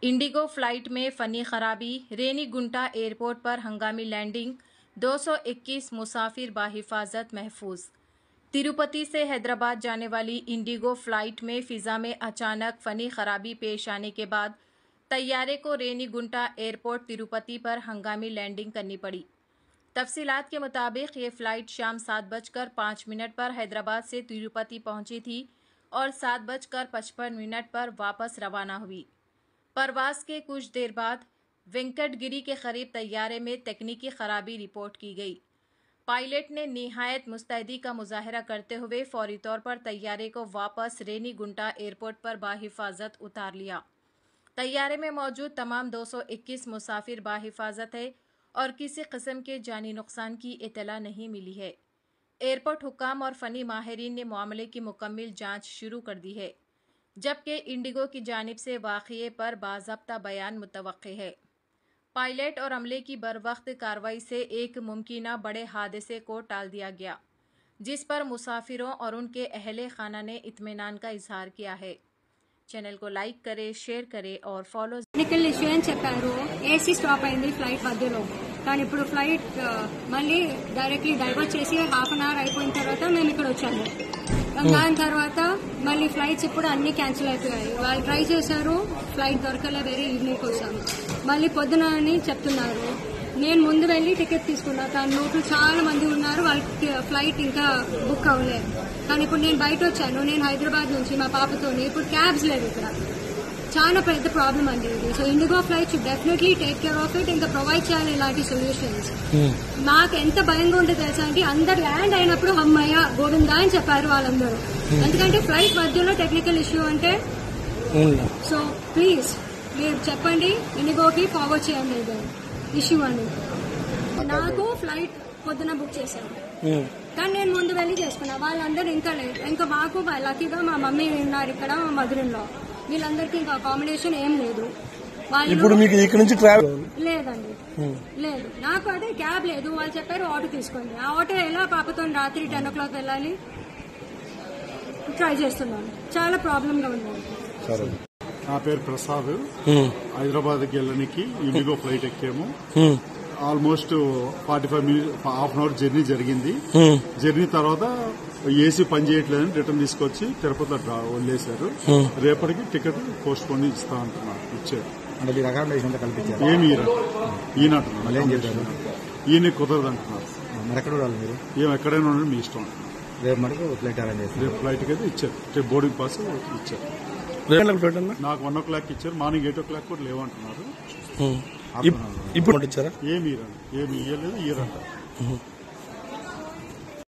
Indigo flight में funny खराबी, Renigunta airport पर हंगामी लैंडिंग, 221 मुसाफिर बाहिफाजत महफूज। तिरुपति से हैदराबाद जाने वाली इंडिगो फ्लाइट में फिजा में अचानक फनी खराबी पेश आने के बाद तैयारे को रेनीगुंटा एयरपोर्ट तिरुपति पर हंगामी लैंडिंग करनी पड़ी। तफसीलात के मुताबिक ये फ्लाइट शाम 7:05 पर हैदराबाद से तिरुपति पहुंची थी और 7:55 पर वापस रवाना हुई। परवास के कुछ देर बाद वेंकटगिरी के करीब तैयारे में तकनीकी खराबी रिपोर्ट की गई। पायलट ने निहायत मुस्तैदी का मुजाहरा करते हुए फौरी तौर पर तैयारे को वापस रेनीगुंटा एयरपोर्ट पर बाहिफाजत उतार लिया। तैयारे में मौजूद तमाम 221 मुसाफिर बाहिफाजत है और किसी किस्म के जानी नुकसान की इतला नहीं मिली है। एयरपोर्ट हुक्काम और फनी माहिरीन ने मामले की मुकम्मल जांच शुरू कर दी है, जबकि इंडिगो की जानिब से वाक़ये पर बाज़ाब्ता बयान मुतवक्के है। पायलट और अमले की बरवक्त कार्रवाई से एक मुमकिना बड़े हादसे को टाल दिया गया, जिस पर मुसाफिरों और उनके अहले खाना ने इत्मीनान का इजहार किया है। चैनल को लाइक करें, शेयर करें और फॉलो। టెక్నికల్ ఇష్యూ అని చెప్పారు. ఏసీ స్టాప్ అయింది ఫ్లైట్ మధ్యలో. కానీ ఇప్పుడు ఫ్లైట్ మళ్ళీ డైరెక్ట్లీ డైవర్ట్ చేసి హాఫ్ అన్ అవర్ అయిపోయిన తర్వాత మేము ఇక్కడ వచ్చాము. దాని తర్వాత మళ్ళీ ఫ్లైట్స్ ఇప్పుడు అన్ని క్యాన్సిల్ అయిపోయాయి. వాళ్ళు ట్రై చేశారు, ఫ్లైట్ దొరకలే, వేరే ఈవినింగ్ వచ్చాము. మళ్ళీ పొద్దున అని చెప్తున్నారు. నేను ముందు వెళ్లి టికెట్ తీసుకున్నా, కానీ లోపల చాలా మంది ఉన్నారు, వాళ్ళకి ఫ్లైట్ ఇంకా బుక్ అవ్వలేదు. కానీ ఇప్పుడు నేను బయట వచ్చాను, నేను హైదరాబాద్ నుంచి మా పాపతోని. ఇప్పుడు క్యాబ్స్ లేవు ఇక్కడ, చాలా పెద్ద ప్రాబ్లం అండి ఇది. So IndiGo flight should definitely take care of it, ఇంకా ప్రొవైడ్ చేయాలి ఇలాంటి సొల్యూషన్స్. నాకు ఎంత భయంగా ఉంటే తెలుసా అంటే, అందరు ల్యాండ్ అయినప్పుడు అమ్మయ్య గోవిందా అని చెప్పారు వాళ్ళందరూ. ఎందుకంటే ఫ్లైట్ మధ్యలో టెక్నికల్ ఇష్యూ అంటే. సో ప్లీజ్ మీరు చెప్పండి, ఇండిగోకి ఫార్వర్డ్ చేయండి ఇది ఇష్యూ అని. నాకు ఫ్లైట్ పొద్దున బుక్ చేశాను, కానీ నేను ముందు వెళ్లి చేసుకున్నా. వాళ్ళందరూ ఇంకా లేదు. ఇంకా మాకు లక్కీగా మా మమ్మీ ఉన్నారు ఇక్కడ, మా మదర్ ఇన్ లా, వీళ్ళందరికీ ఇంకా అకామిడేషన్ ఏం లేదు. ఇప్పుడు మీకు ఇక్కడ నుంచి ట్రావెల్ లేదండి, లేదు. నాకు అదే క్యాబ్ లేదు. వాళ్ళు చెప్పారు ఆటో తీసుకోండి. ఆ ఆటో ఎలా పాపతో రాత్రి 10 o'clock వెళ్ళాలి. ట్రై చేస్తున్నాను, చాలా ప్రాబ్లం గా ఉంది. నా పేరు ప్రసాద్. హైదరాబాద్కి వెళ్ళడానికి ఇండిగో ఫ్లైట్ ఎక్కాము. Almost 45 minutes, half an hour journey జరిగింది. జర్నీ తర్వాత ఏసీ పని చేయట్లేదని రిటర్న్ తీసుకొచ్చి తిరుపతిలో వదిలేశారు. రేపటికి టికెట్ పోస్ట్ పోన్ ఇస్తా అంటున్నారు. ఇచ్చారు. ఏమి ఈయనంటున్నారు, ఈయన కుదరదు అంటున్నారు. ఏం ఎక్కడైనా ఉండండి మీ ఇష్టం అంటున్నారు. రేపు ఫ్లైట్కి అయితే ఇచ్చారు, బోర్డింగ్ పాస్ ఇచ్చారు. నాకు 1 o'clock ఇచ్చారు, మార్నింగ్ 8 o'clock కూడా లేవంటున్నారు. ఇప్పుడు ఏమి ఇవ్వలేదు, ఇయ్యరంట.